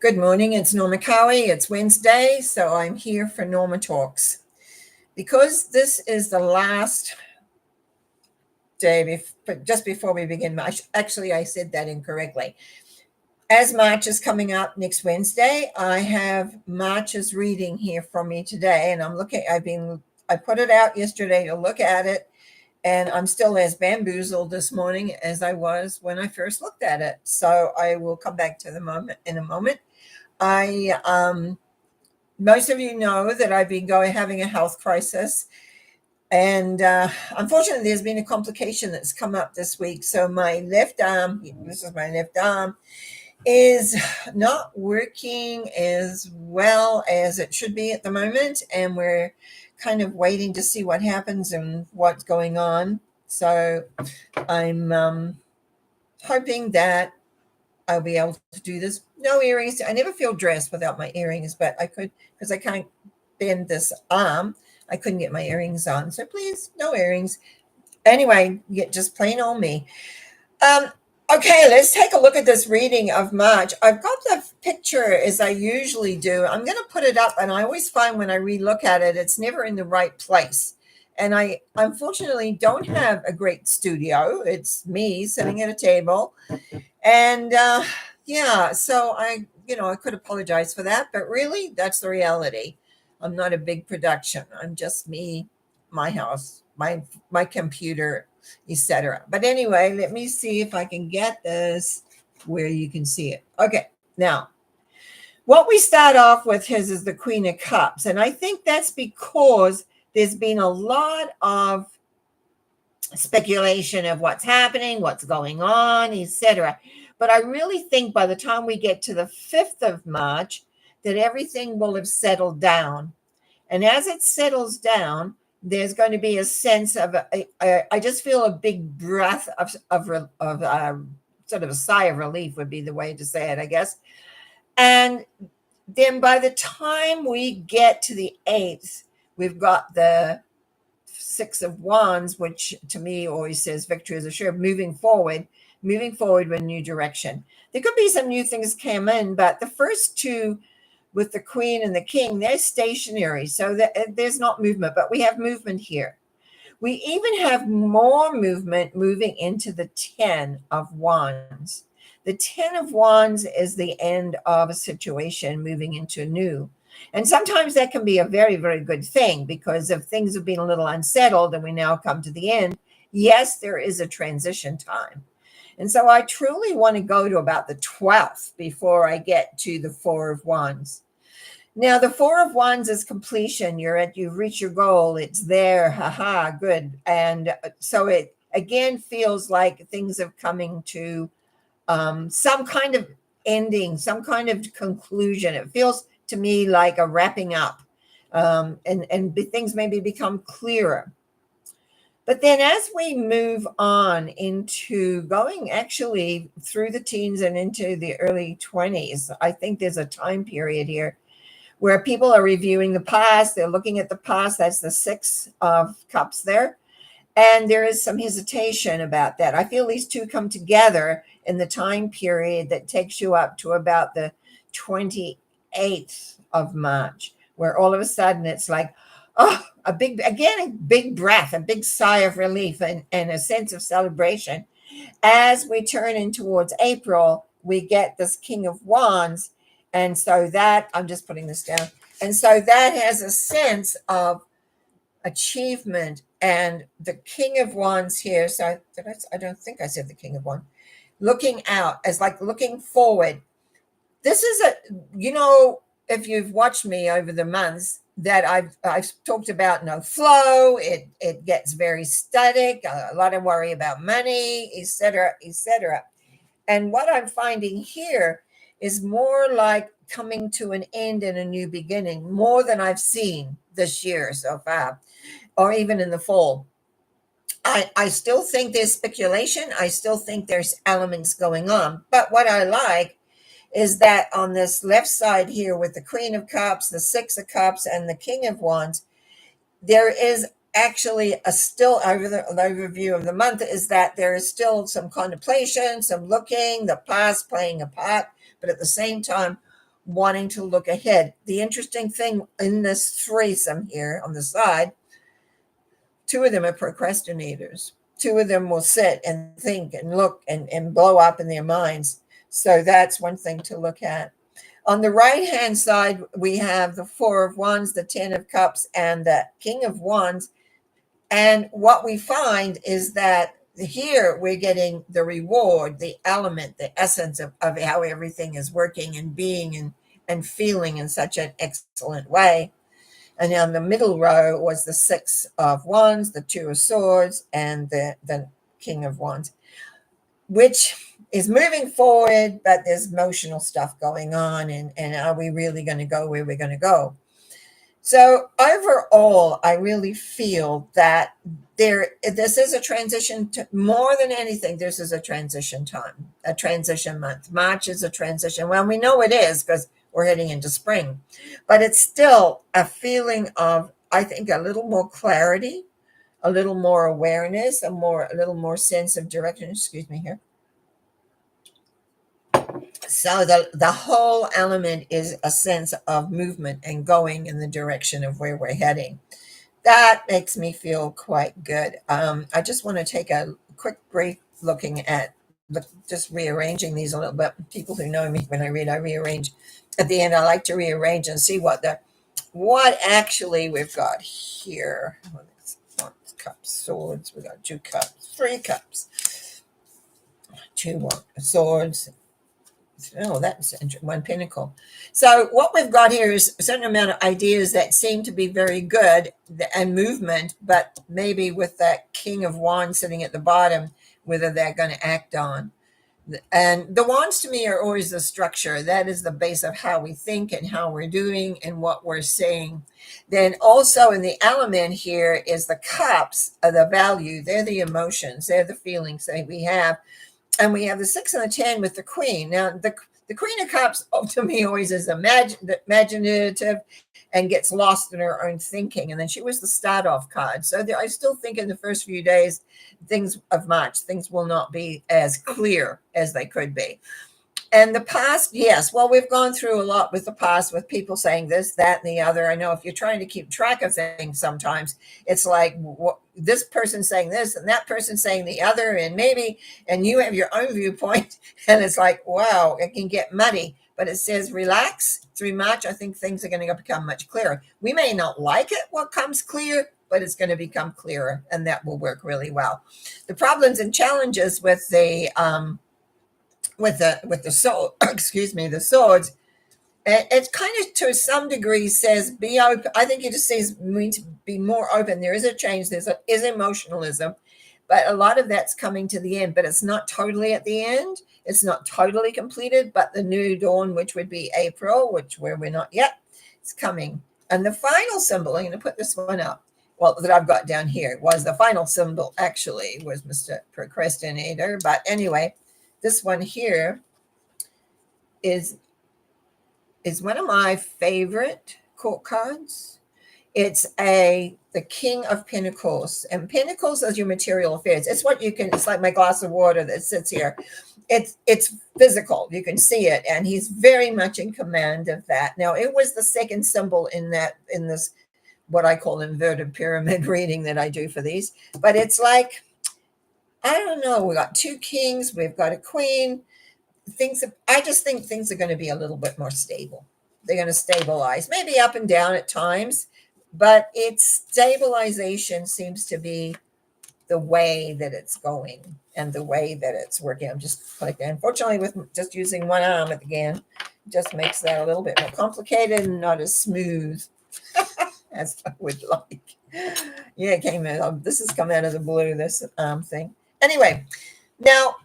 Good morning, it's Norma Cowie. It's Wednesday, so I'm here for Norma Talks. Because this is the last day, just before we begin March, actually, I said that incorrectly. As March is coming up next Wednesday, I have March's reading here for me today, and I put it out yesterday to look at it, and I'm still as bamboozled this morning as I was when I first looked at it. So I will come back to the moment in a moment. Most of you know that I've been having a health crisis, and unfortunately, there's been a complication that's come up this week. So my left arm, this is my left arm, is not working as well as it should be at the moment, and we're kind of waiting to see what happens and what's going on. So I'm hoping that I'll be able to do this. No earrings. I never feel dressed without my earrings, but I could, because I can't bend this arm. I couldn't get my earrings on. So please, no earrings. Anyway, just plain old me. Okay, let's take a look at this reading of March. I've got the picture as I usually do. I'm going to put it up, and I always find when I re-look at it, it's never in the right place. And I unfortunately don't have a great studio. It's me sitting at a table. And so I could apologize for that, but really that's the reality. I'm not a big production. I'm just me, my house, my computer, etc. But anyway, let me see if I can get this where you can see it. Okay, now what we start off with is the Queen of Cups, and I think that's because there's been a lot of speculation of what's happening, what's going on, etc. But I really think by the time we get to the 5th of March, that everything will have settled down. And as it settles down, there's going to be a sense of, I just feel a big breath of sort of a sigh of relief would be the way to say it, I guess. And then by the time we get to the 8th, we've got the 6 of Wands, which to me always says victory is assured, moving forward with new direction. There could be some new things came in, but the first two with the Queen and the King, they're stationary, so there's not movement, but we have movement here. We even have more movement moving into the 10 of Wands. The 10 of Wands is the end of a situation moving into new. And sometimes that can be a very, very good thing, because if things have been a little unsettled and we now come to the end, yes, there is a transition time. And so I truly want to go to about the 12th before I get to the 4 of Wands. Now, the 4 of Wands is completion. You've reached your goal. It's there. Haha, good. And so it again feels like things are coming to some kind of ending, some kind of conclusion. It feels to me like a wrapping up, and things maybe become clearer. But then as we move on into going actually through the teens and into the early 20s, I think there's a time period here where people are reviewing the past. They're looking at the past. That's the 6 of Cups there. And there is some hesitation about that. I feel these two come together in the time period that takes you up to about the 28th of March, where all of a sudden it's like, oh, a big breath, a big sigh of relief, and a sense of celebration. As we turn in towards April, we get this King of Wands. And so that, I'm just putting this down. And so that has a sense of achievement. And the King of Wands here, so I don't think I said the King of Wands, looking out as like looking forward. This is if you've watched me over the months, that I've talked about no flow. It gets very static, a lot of worry about money, etc., etc. And what I'm finding here is more like coming to an end and a new beginning, more than I've seen this year so far, or even in the fall. I still think there's speculation. I still think there's elements going on. But what I like is that on this left side here with the Queen of Cups, the 6 of Cups, and the King of Wands, there is actually a still over the overview of the month is that there is still some contemplation, some looking, the past playing a part, but at the same time, wanting to look ahead. The interesting thing in this threesome here on the side, two of them are procrastinators. Two of them will sit and think and look and blow up in their minds. So that's one thing to look at. On the right hand side, we have the Four of Wands, the Ten of Cups, and the King of Wands. And what we find is that here we're getting the reward, the element, the essence of how everything is working and being and feeling in such an excellent way. And on the middle row was the Six of Wands, the Two of Swords, and the King of Wands, which is moving forward, but there's emotional stuff going on. And are we really going to go where we're going to go? So overall, I really feel that this is a transition to, more than anything, this is a transition time, a transition month. March is a transition. Well, we know it is because we're heading into spring, but it's still a feeling of, I think, a little more clarity, a little more awareness, a little more sense of direction. Excuse me here. So the whole element is a sense of movement and going in the direction of where we're heading. That makes me feel quite good. I just want to take a quick break looking at just rearranging these a little bit. People who know me, when I read, I rearrange. At the end, I like to rearrange and see what actually we've got here. One cups, swords. We got 2 cups, 3 cups, 2 swords. Oh, that's 1 pinnacle. So what we've got here is a certain amount of ideas that seem to be very good and movement, but maybe with that King of Wands sitting at the bottom, whether they're going to act on. And the wands to me are always the structure. That is the base of how we think and how we're doing and what we're saying. Then also in the element here is the cups of the value. They're the emotions. They're the feelings that we have. And we have the 6 and the 10 with the Queen. Now, the Queen of Cups, to me, always is imaginative and gets lost in her own thinking. And then she was the start off card. So I still think in the first few days, things of March, things will not be as clear as they could be. And the past, yes. Well, we've gone through a lot with the past, with people saying this, that, and the other. I know if you're trying to keep track of things, sometimes it's like this person saying this and that person saying the other, and you have your own viewpoint, and it's like, wow, it can get muddy. But it says relax through March. I think things are going to become much clearer. We may not like it, what comes clear, but it's going to become clearer, and that will work really well. The problems and challenges with the sword, excuse me, the swords, it kind of to some degree says be open. I think it just says we need to be more open. There is a change. Is emotionalism, but a lot of that's coming to the end. But it's not totally at the end. It's not totally completed. But the new dawn, which would be April, where we're not yet, it's coming. And the final symbol, I'm going to put this one up. Well, that I've got down here was the final symbol. Actually, was Mr. Procrastinator. But anyway. This one here is one of my favorite court cards. It's the King of Pentacles, and Pentacles is your material affairs. It's what you can. It's like my glass of water that sits here. It's physical. You can see it, and he's very much in command of that. Now, it was the second symbol in this what I call inverted pyramid reading that I do for these. But it's like, I don't know. We got 2 kings. We've got a queen. I just think things are going to be a little bit more stable. They're going to stabilize, maybe up and down at times, but its stabilization seems to be the way that it's going and the way that it's working. I'm just clicking. Unfortunately, with just using one arm again, just makes that a little bit more complicated and not as smooth as I would like. Yeah, it came in. This has come out of the blue, this thing. Anyway, now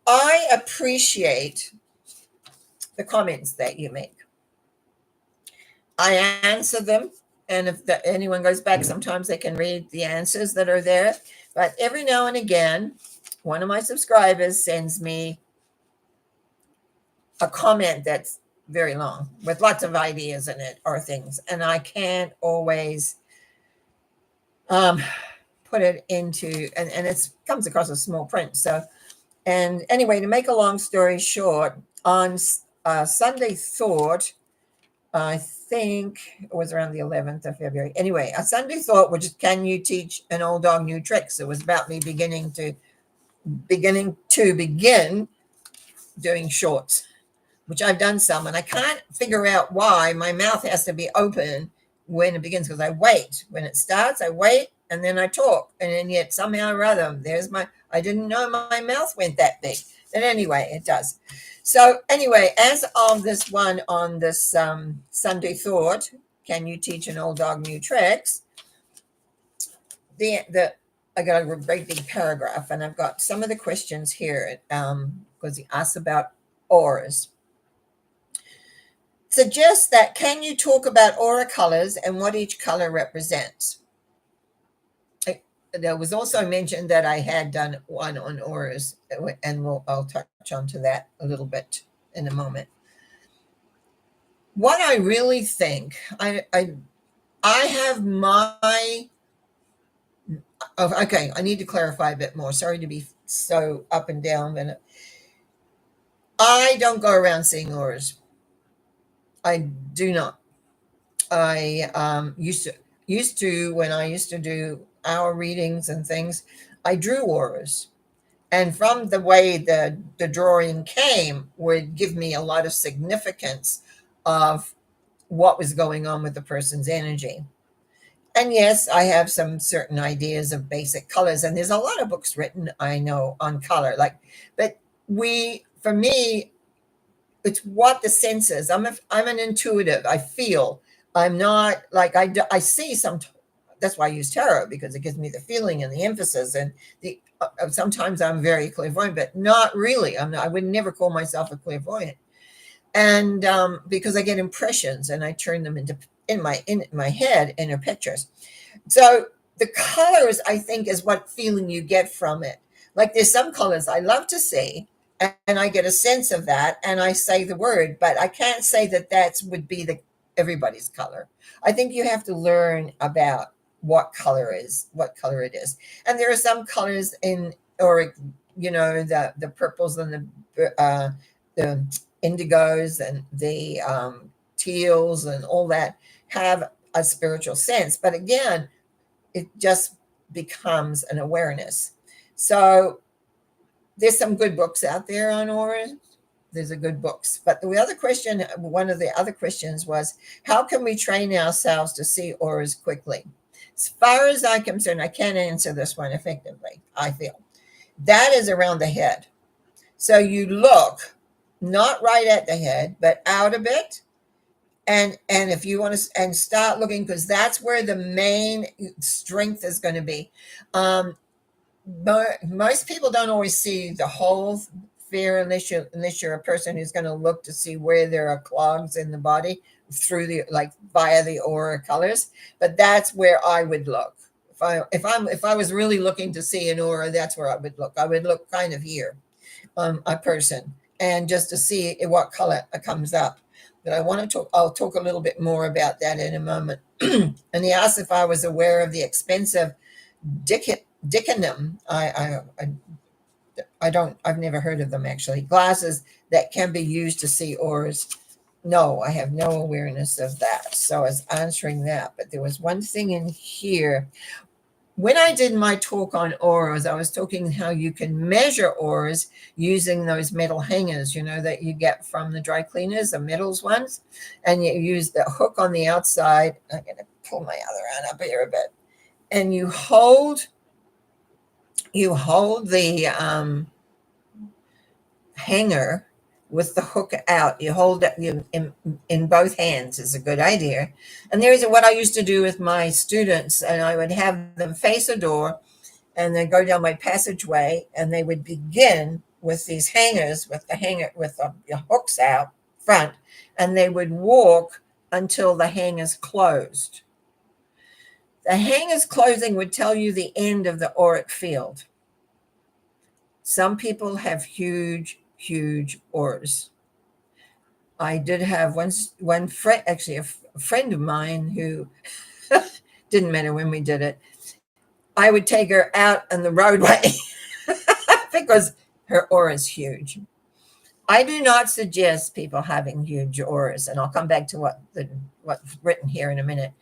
I appreciate the comments that you make. I answer them, and if anyone goes back, sometimes they can read the answers that are there. But every now and again, one of my subscribers sends me a comment that's very long with lots of ideas in it or things, and I can't always put it into, and it comes across as small print. So, and anyway, to make a long story short, on Sunday thought, I think it was around the 11th of February. Anyway, a Sunday thought, which is, can you teach an old dog new tricks? It was about me beginning to begin doing shorts, which I've done some, and I can't figure out why my mouth has to be open when it begins, because I wait. When it starts, I wait, and then I talk. And then yet somehow or other, I didn't know my mouth went that big. But anyway, it does. So anyway, as of this one on this Sunday thought, can you teach an old dog new tricks? I got a great big paragraph, and I've got some of the questions here because he asks about auras. Suggests that, can you talk about aura colors and what each color represents? There was also mentioned that I had done one on auras, and I'll touch on to that a little bit in a moment. What I really think, I have my, okay, I need to clarify a bit more. Sorry to be so up and down, but I don't go around seeing auras. I do not. I used to when I used to do hour readings and things, I drew auras. And from the way the drawing came would give me a lot of significance of what was going on with the person's energy. And yes, I have some certain ideas of basic colors, and there's a lot of books written, I know, on color. But for me, it's what the senses. I'm an intuitive. I feel. I'm not like I see some. That's why I use tarot, because it gives me the feeling and the emphasis, and the sometimes I'm very clairvoyant, but not really. I would never call myself a clairvoyant, and because I get impressions and I turn them in my head into pictures. So the colors, I think, is what feeling you get from it. Like there's some colors I love to see, and I get a sense of that, and I say the word, but I can't say that would be everybody's color. I think you have to learn about what color it is. And there are some colors or the purples and the indigos and the teals and all that have a spiritual sense. But again, it just becomes an awareness. So there's some good books out there on auras. There's a good books. But one of the other questions was, how can we train ourselves to see auras quickly? As far as I'm concerned, I can't answer this one effectively, I feel. That is around the head. So you look not right at the head, but out a bit. And if you want to, and start looking, because that's where the main strength is going to be. Most people don't always see the whole sphere unless you're a person who's going to look to see where there are clogs in the body through via the aura colors. But that's where I would look. If I was really looking to see an aura, that's where I would look. I would look kind of here, a person, and just to see what color comes up. But I'll talk a little bit more about that in a moment. And he asked if I was aware of the expensive Dickinum. I've never heard of them, actually. Glasses that can be used to see auras. No, I have no awareness of that. So I was answering that. But there was one thing in here. When I did my talk on auras, I was talking how you can measure auras using those metal hangers, that you get from the dry cleaners, the metals ones. And you use the hook on the outside. I'm going to pull my other hand up here a bit. And you hold the hanger with the hook out. You hold it in both hands is a good idea. And there's what I used to do with my students, and I would have them face a door and then go down my passageway, and they would begin with these hangers with the hooks out front, and they would walk until the hangers closed. The hangers closing would tell you the end of the auric field. Some people have huge auras. I did have one friend, actually a friend of mine who didn't matter when we did it. I would take her out on the roadway because her aura is huge. I do not suggest people having huge auras, and I'll come back to what's written here in a minute.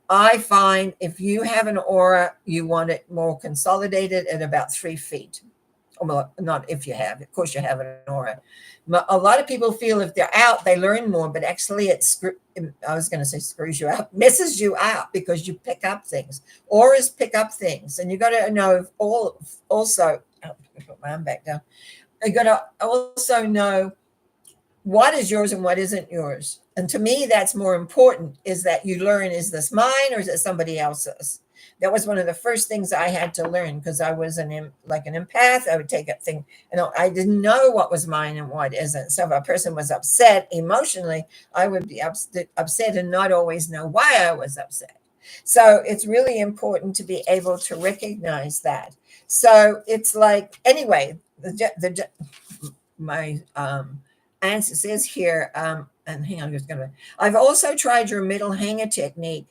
I find if you have an aura, you want it more consolidated at about 3 feet. Well, not if you have, of course, you have an aura. A lot of people feel if they're out, they learn more, but actually, I was going to say screws you out, messes you out because you pick up things. Auras pick up things, and you got to know if also. Oh, put my arm back down. You got to also know what is yours and what isn't yours. And to me, that's more important, is that you learn, is this mine or is it somebody else's? That was one of the first things I had to learn, because I was like an empath. I would take a thing, and I didn't know what was mine and what isn't. So if a person was upset emotionally, I would be upset and not always know why I was upset. So it's really important to be able to recognize that. So it's like, anyway, my answer says here, and hang on, I've also tried your middle hanger technique,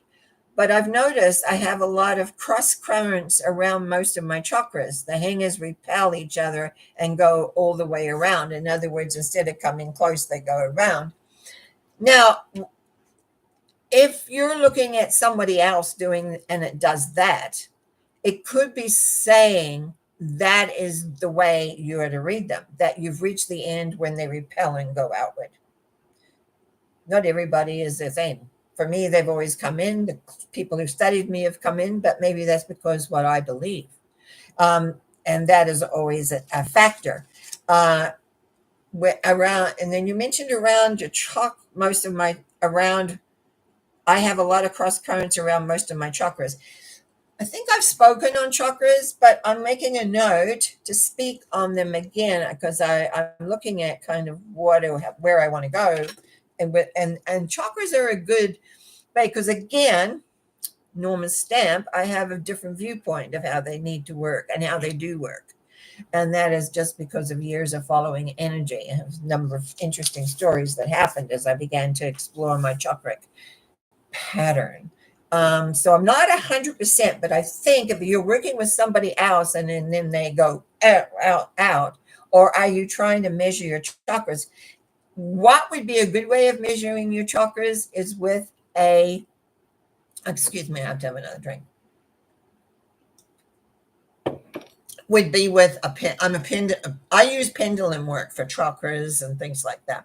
but I've noticed I have a lot of cross currents around most of my chakras. The hangers repel each other and go all the way around. In other words, instead of coming close, they go around. Now, if you're looking at somebody else doing, and it does that, it could be saying that is the way you are to read them, that you've reached the end when they repel and go outward. Not everybody is the same. For me, they've always come in. The people who studied me have come in, but maybe that's because what I believe. And that is always a factor. Around, and then you mentioned around your I have a lot of cross currents around most of my chakras. I think I've spoken on chakras, but I'm making a note to speak on them again, because I'm looking at kind of where I want to go, and chakras are a good way, because again, Norma's stamp, I have a different viewpoint of how they need to work and how they do work, and that is just because of years of following energy. I have a number of interesting stories that happened as I began to explore my chakric pattern. So I'm not 100%, but I think if you're working with somebody else and then they go out, or are you trying to measure your chakras? What would be a good way of measuring your chakras is with excuse me, I have to have another drink. Would be with a pen. I use pendulum work for chakras and things like that.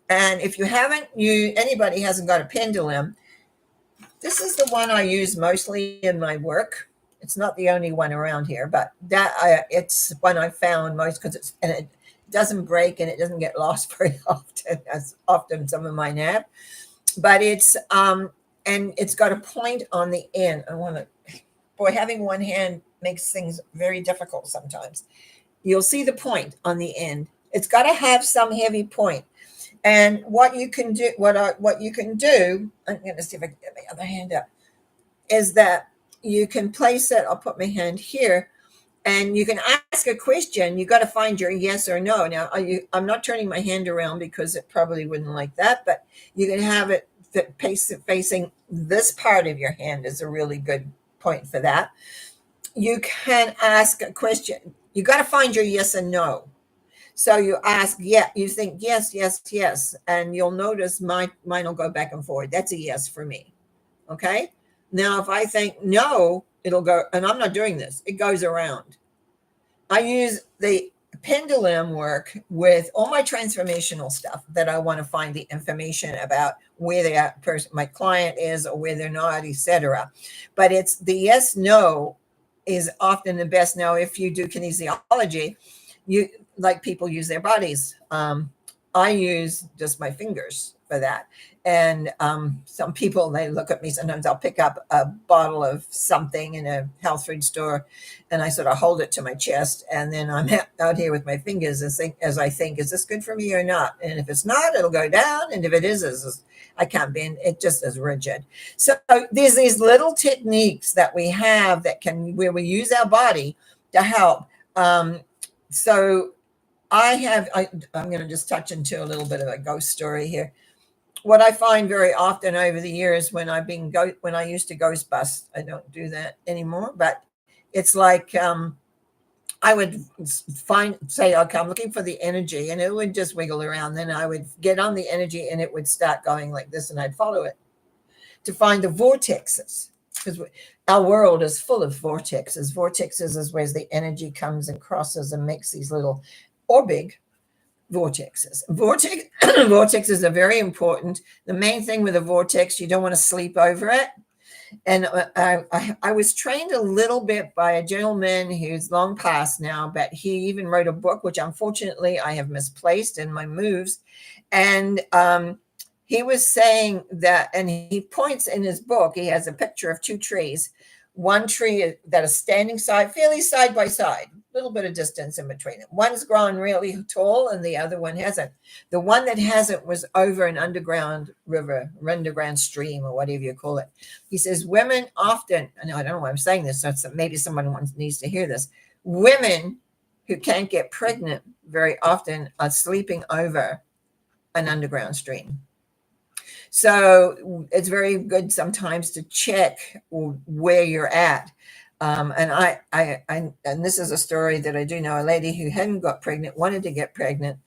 And if anybody hasn't got a pendulum, this is the one I use mostly in my work. It's not the only one around here, but it's one I found most, because it doesn't break and it doesn't get lost very often, as often some of mine have. But it's and it's got a point on the end. Having one hand makes things very difficult sometimes. You'll see the point on the end. It's got to have some heavy point. And what you can do, I'm going to see if I can get my other hand up, is that you can place it. I'll put my hand here, and you can ask a question. You got to find your yes or no. Now, I'm not turning my hand around because it probably wouldn't like that, but you can have it facing this part of your hand is a really good point for that. You can ask a question. You got to find your yes and no. So you ask, you think yes, yes, yes, and you'll notice mine will go back and forth. That's a yes for me. Okay. Now, if I think no, it'll go, and I'm not doing this. It goes around. I use the pendulum work with all my transformational stuff that I want to find the information about where my client is or where they're not, etc. But it's the yes, no is often the best. Now, if you do kinesiology, people use their bodies. I use just my fingers for that. And some people, they look at me, sometimes I'll pick up a bottle of something in a health food store, and I sort of hold it to my chest, and then I'm out here with my fingers as I think, is this good for me or not? And if it's not, it'll go down, and if it is I can't bend it, just as rigid. So there's these little techniques that we have where we use our body to help. So I'm going to just touch into a little bit of a ghost story here. What I find very often over the years when I used to ghost bust, I don't do that anymore, but it's like I would say, okay, I'm looking for the energy, and it would just wiggle around. Then I would get on the energy and it would start going like this, and I'd follow it to find the vortexes, because our world is full of vortexes. Vortexes is where the energy comes and crosses and makes these little or big vortexes. Vortexes are very important. The main thing with a vortex, you don't want to sleep over it. And I was trained a little bit by a gentleman who's long past now, but he even wrote a book, which unfortunately I have misplaced in my moves. And he was saying that, and he points in his book, he has a picture of two trees. One tree that is standing fairly side by side, a little bit of distance in between them. One's grown really tall and the other one hasn't. The one that hasn't was over an underground river, underground stream, or whatever you call it. He says women often, and I don't know why I'm saying this, so maybe someone needs to hear this. Women who can't get pregnant very often are sleeping over an underground stream. So it's very good sometimes to check where you're at. And this is a story that I do know. A lady who hadn't got pregnant wanted to get pregnant,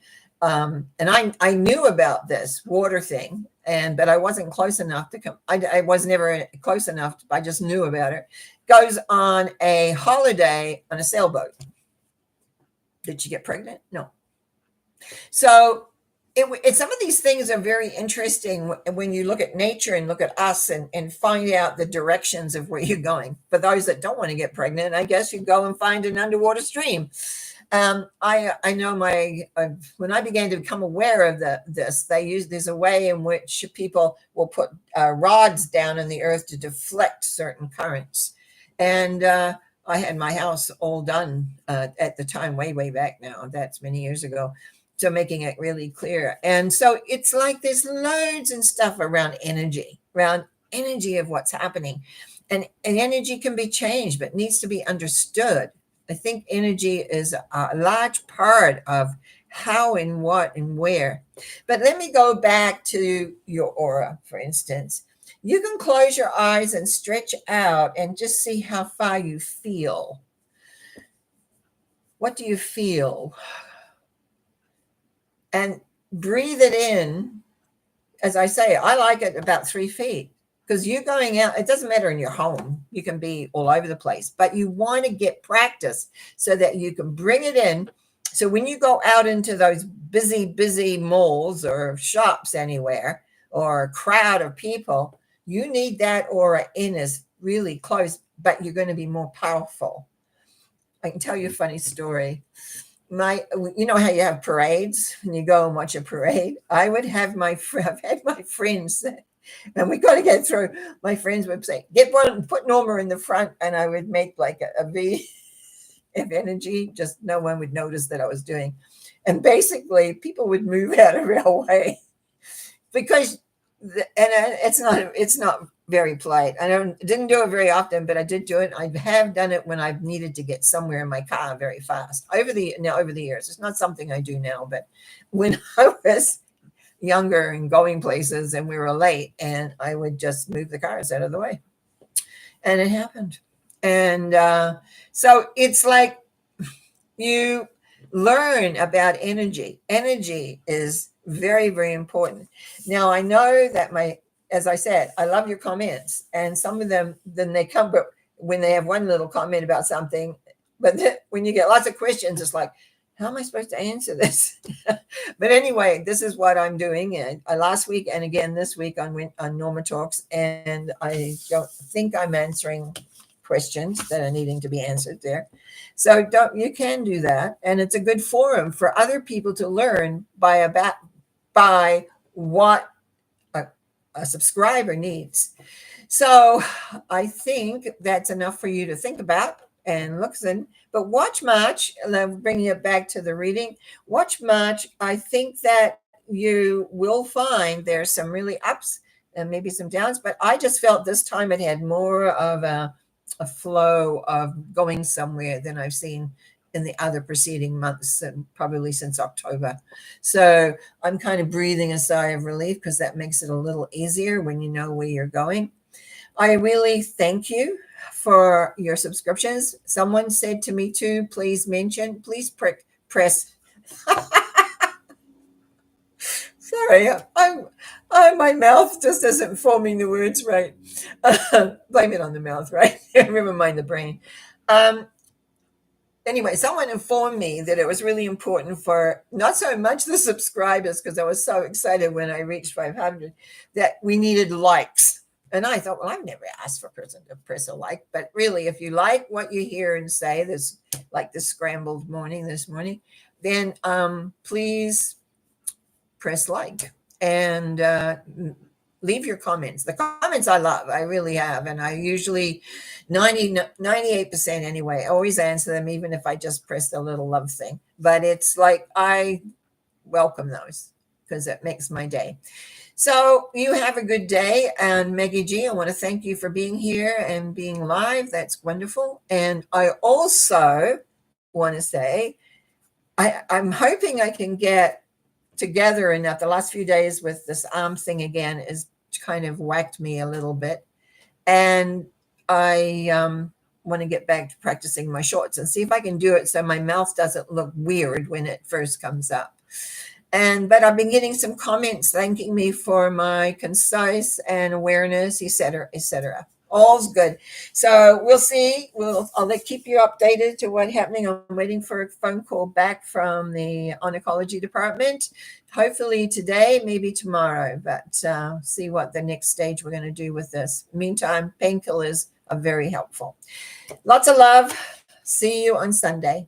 and I knew about this water thing, but I wasn't close enough to come. I was never close enough. I just knew about it. Goes on a holiday on a sailboat. Did she get pregnant? No. So some of these things are very interesting when you look at nature and look at us and find out the directions of where you're going. For those that don't want to get pregnant, I guess you go and find an underwater stream. I know when I began to become aware of there's a way in which people will put rods down in the earth to deflect certain currents. And I had my house all done at the time, way back now. That's many years ago. So making it really clear. And so it's like there's loads and stuff around energy of what's happening. And energy can be changed, but needs to be understood. I think energy is a large part of how and what and where. But let me go back to your aura, for instance. You can close your eyes and stretch out and just see how far you feel. What do you feel? And breathe it in. As I say, I like it about 3 feet, because you're going out. It doesn't matter in your home. You can be all over the place, but you want to get practice so that you can bring it in. So when you go out into those busy malls or shops anywhere, or a crowd of people, you need that aura in as really close, but you're going to be more powerful. I can tell you a funny story. You know how you have parades and you go and watch a parade? I've had my friends, and we got to get through. My friends would say, "Get one, put Norma in the front," and I would make like a V of energy. Just no one would notice that I was doing, and basically people would move out of our way because, it's not very polite. Didn't do it very often, but I did do it. I have done it when I've needed to get somewhere in my car very fast over the years. It's not something I do now, but when I was younger and going places and we were late, and I would just move the cars out of the way, and it happened. And so it's like you learn about energy. Energy is very, very important. Now, I know that as I said, I love your comments, and some of them, then they come, but when they have one little comment about something, but when you get lots of questions, it's like, how am I supposed to answer this? But anyway, this is what I'm doing. And last week and again this week on Norma Talks, and I don't think I'm answering questions that are needing to be answered there. So you can do that, and it's a good forum for other people to learn by what a subscriber needs. So I think that's enough for you to think about and listen. But watch March, and I'm bringing it back to the reading. Watch March. I think that you will find there's some really ups and maybe some downs, but I just felt this time it had more of a flow of going somewhere than I've seen in the other preceding months, and probably since October. So I'm kind of breathing a sigh of relief, because that makes it a little easier when you know where you're going. I really thank you for your subscriptions. Someone said to me too, please press. Sorry, my mouth just isn't forming the words right. Blame it on the mouth, right? Never mind the brain. Um, anyway, someone informed me that it was really important for not so much the subscribers, because I was so excited when I reached 500, that we needed likes. And I thought, well, I've never asked for a person to press a like, but really, if you like what you hear and say, this like the scrambled morning this morning, then please press like and leave your comments. The comments I love, I really have. And I usually 98% anyway, always answer them, even if I just press the little love thing. But it's like I welcome those because it makes my day. So you have a good day. And Maggie G, I want to thank you for being here and being live. That's wonderful. And I also want to say, I'm hoping I can get together enough. The last few days with this arm thing again is kind of whacked me a little bit. And I want to get back to practicing my shorts and see if I can do it so my mouth doesn't look weird when it first comes up. But I've been getting some comments thanking me for my concise and awareness, etc., etc. All's good. So we'll see. I'll keep you updated to what's happening. I'm waiting for a phone call back from the oncology department. Hopefully today, maybe tomorrow, but see what the next stage we're going to do with this. Meantime, painkillers are very helpful. Lots of love. See you on Sunday.